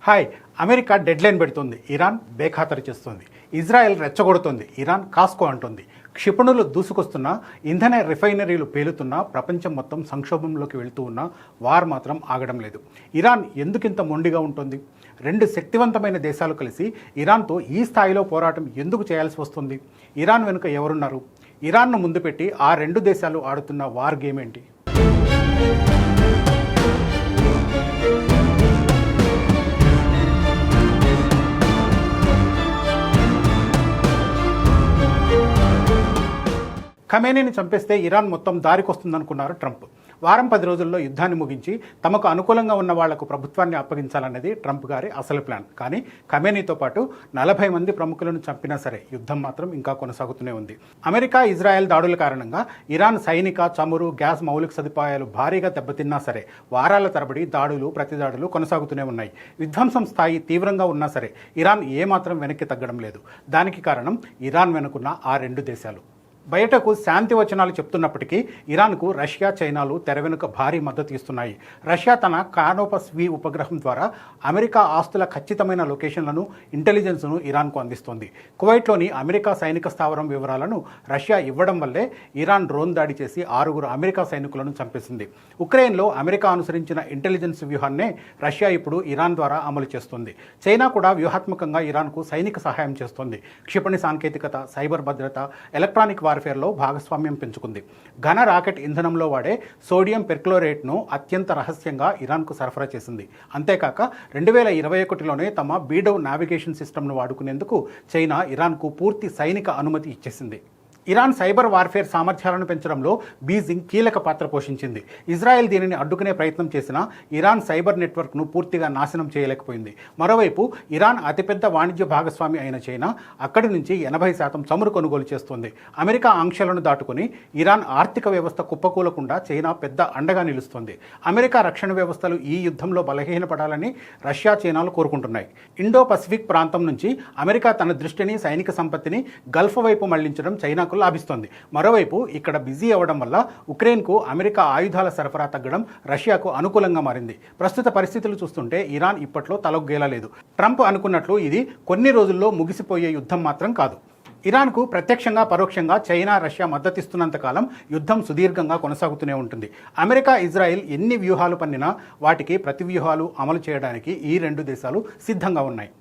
Hi. America deadline పెడుతుంది, Iran బేఖాతరు చేస్తుంది. Israel రెచ్చగొడుతుంది, Iran కాస్కో అంటుంది. క్షిపణులు దూసుకొస్తున్నా, ఇంధన రిఫైనరీలు పేలుతున్నా, ప్రపంచం మొత్తం సంక్షోభంలోకి వెళుతూ ఉన్నా వార్ మాత్రం ఆగడం లేదు. ఇరాన్ ఎందుకింత మొండిగా ఉంటుంది? రెండు శక్తివంతమైన దేశాలు కలిసి ఇరాన్తో ఈ స్థాయిలో పోరాటం ఎందుకు చేయాల్సి వస్తుంది? ఇరాన్ వెనుక ఎవరున్నారు? ఇరాన్ను ముందు పెట్టి ఆ రెండు దేశాలు ఆడుతున్న వార్ గేమ్ ఏంటి? ఖమేనీని చంపేస్తే ఇరాన్ మొత్తం దారికొస్తుందనుకున్నారు ట్రంప్. వారం 10 రోజుల్లో యుద్ధాన్ని ముగించి తమకు అనుకూలంగా ఉన్న వాళ్లకు ప్రభుత్వాన్ని అప్పగించాలన్నది ట్రంప్ గారి అసలు ప్లాన్. కానీ ఖమేనీతో పాటు 40 మంది ప్రముఖులను చంపినా సరే యుద్ధం మాత్రం ఇంకా కొనసాగుతూనే ఉంది. అమెరికా, ఇజ్రాయెల్ దాడుల కారణంగా ఇరాన్ సైనిక, చమురు, గ్యాస్ మౌలిక సదుపాయాలు భారీగా దెబ్బతిన్నా సరే వారాల తరబడి దాడులు, ప్రతిదాడులు కొనసాగుతూనే ఉన్నాయి. విధ్వంసం స్థాయి తీవ్రంగా ఉన్నా సరే ఇరాన్ ఏమాత్రం వెనక్కి తగ్గడం లేదు. దానికి కారణం ఇరాన్ వెనుకున్న ఆ రెండు దేశాలు. బయటకు శాంతి వచనాలు చెప్తున్నప్పటికీ ఇరాన్కు రష్యా, చైనాలు తెర వెనుక భారీ మద్దతు ఇస్తున్నాయి. రష్యా తన కానోపస్ V ఉపగ్రహం ద్వారా అమెరికా ఆస్తుల ఖచ్చితమైన లొకేషన్లను, ఇంటెలిజెన్స్ను ఇరాన్కు అందిస్తోంది. కువైట్లోని అమెరికా సైనిక స్థావరం వివరాలను రష్యా ఇవ్వడం వల్లే ఇరాన్ డ్రోన్ దాడి చేసి 6 అమెరికా సైనికులను చంపేసింది. ఉక్రెయిన్లో అమెరికా అనుసరించిన ఇంటెలిజెన్స్ వ్యూహాన్నే రష్యా ఇప్పుడు ఇరాన్ ద్వారా అమలు చేస్తుంది. చైనా కూడా వ్యూహాత్మకంగా ఇరాన్కు సైనిక సహాయం చేస్తోంది. క్షిపణి సాంకేతికత, సైబర్ భద్రత, ఎలక్ట్రానిక్ వార్ఫేర్లో భాగస్వామ్యం పెంచుకుంది. ఘన రాకెట్ ఇంధనంలో వాడే సోడియం పెర్క్లోరేట్ను అత్యంత రహస్యంగా ఇరాన్కు సరఫరా చేసింది. అంతేకాక 2021లోనే తమ బీడవ్ నావిగేషన్ సిస్టమ్ను వాడుకునేందుకు చైనా ఇరాన్కు పూర్తి సైనిక అనుమతి ఇచ్చేసింది. ఇరాన్ సైబర్ వార్ఫేర్ సామర్థ్యాలను పెంచడంలో బీజింగ్ కీలక పాత్ర పోషించింది. ఇజ్రాయెల్ దీనిని అడ్డుకునే ప్రయత్నం చేసినా ఇరాన్ సైబర్ నెట్వర్క్ను పూర్తిగా నాశనం చేయలేకపోయింది. మరోవైపు ఇరాన్ అతిపెద్ద వాణిజ్య భాగస్వామి అయిన చైనా అక్కడి నుంచి 80% చమురు కొనుగోలు చేస్తుంది. అమెరికా ఆంక్షలను దాటుకుని ఇరాన్ ఆర్థిక వ్యవస్థ కుప్పకూలకుండా చైనా పెద్ద అండగా నిలుస్తుంది. అమెరికా రక్షణ వ్యవస్థలు ఈ యుద్ధంలో బలహీనపడాలని రష్యా, చైనాలు కోరుకుంటున్నాయి. ఇండో పసిఫిక్ ప్రాంతం నుంచి అమెరికా తన దృష్టిని, సైనిక సంపత్తిని గల్ఫ్ వైపు మళ్లించడం చైనాకు లాభిస్తోంది. మరోవైపు ఇక్కడ బిజీ అవ్వడం వల్ల ఉక్రెయిన్కు అమెరికా ఆయుధాల సరఫరా తగ్గడం రష్యాకు అనుకూలంగా మారింది. ప్రస్తుత పరిస్థితులు చూస్తుంటే ఇరాన్ ఇప్పట్లో తలొగ్గేలా లేదు. ట్రంప్ అనుకున్నట్లు ఇది కొన్ని రోజుల్లో ముగిసిపోయే యుద్ధం మాత్రం కాదు. ఇరాన్కు ప్రత్యక్షంగా, పరోక్షంగా చైనా, రష్యా మద్దతిస్తున్నంత కాలం యుద్ధం సుదీర్ఘంగా కొనసాగుతూనే ఉంటుంది. అమెరికా, ఇజ్రాయెల్ ఎన్ని వ్యూహాలు పన్నినా వాటికి ప్రతి వ్యూహాలు అమలు చేయడానికి ఈ రెండు దేశాలు సిద్ధంగా ఉన్నాయి.